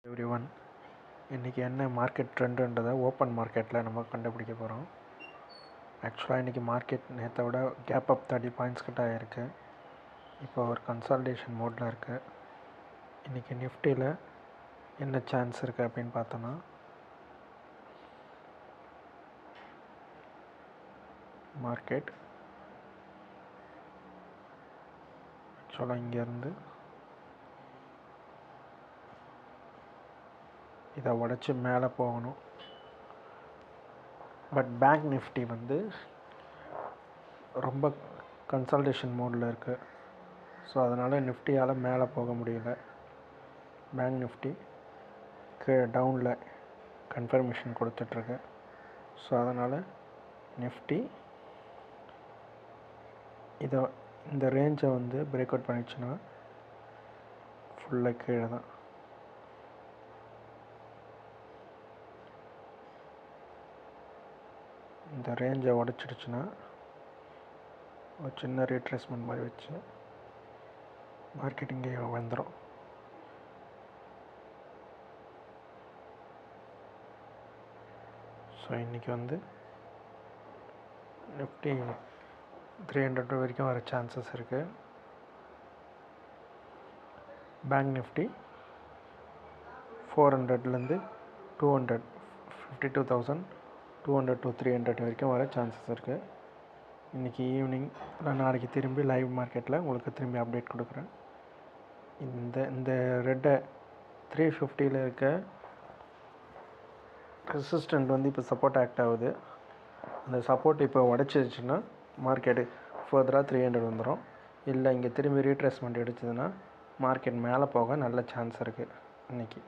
Everyone, இன்றைக்கி என்ன market ட்ரெண்டுன்றதை open மார்க்கெட்டில் நம்ம கண்டுபிடிக்க போகிறோம். ஆக்சுவலாக இன்றைக்கி மார்க்கெட் நேற்றை விட கேப் அப் 30 பாயிண்ட்ஸ் கிட்ட ஆகிருக்கு. இப்போ ஒரு கன்சால்டேஷன் மோடில் இருக்குது. இன்றைக்கி நிஃப்டியில் என்ன சான்ஸ் இருக்குது அப்படின்னு பார்த்தோன்னா, மார்க்கெட் ஆக்சுவலாக இங்கேருந்து இதை உடச்சி மேலே போகணும். பட் பேங்க் நிஃப்டி ரொம்ப கன்சால்டேஷன் மோடில் இருக்குது. ஸோ அதனால் நிஃப்டியால் மேலே போக முடியல. பேங்க் நிஃப்டி டவுனில் கன்ஃபர்மேஷன் கொடுத்துட்ருக்கு. ஸோ அதனால் நிஃப்டி இந்த ரேஞ்சை பிரேக் அவுட் பண்ணிடுச்சுன்னா ஃபுல்லாக கீழே தான். இந்த ரேஞ்சை உடச்சிடுச்சுன்னா ஒரு சின்ன ரீட்ரேஸ்மெண்ட் மாதிரி வச்சு மார்க்கெட் இங்கே வந்துடும். ஸோ இன்றைக்கி நிஃப்டி 300 வரைக்கும் வர சான்சஸ் இருக்குது. பேங்க் நிஃப்டி 400லேருந்து 200 52,200 to 300 வரைக்கும் வர சான்சஸ் இருக்குது. இன்றைக்கி ஈவினிங் நான் நாளைக்கு திரும்பி லைவ் மார்க்கெட்டில் உங்களுக்கு திரும்பி அப்டேட் கொடுக்குறேன். இந்த ரெட்டை 350 இருக்க ரெசிஸ்டன்ட் இப்போ சப்போர்ட் ஆக்ட் ஆகுது. அந்த சப்போர்ட் இப்போ உடச்சிருச்சுன்னா மார்க்கெட்டு ஃபர்தராக 300 வந்துடும். இல்லை இங்கே திரும்பி ரீட்ரேஸ்மெண்ட் எடுத்ததுன்னா மார்க்கெட் மேலே போக நல்ல சான்ஸ் இருக்குது இன்றைக்கி.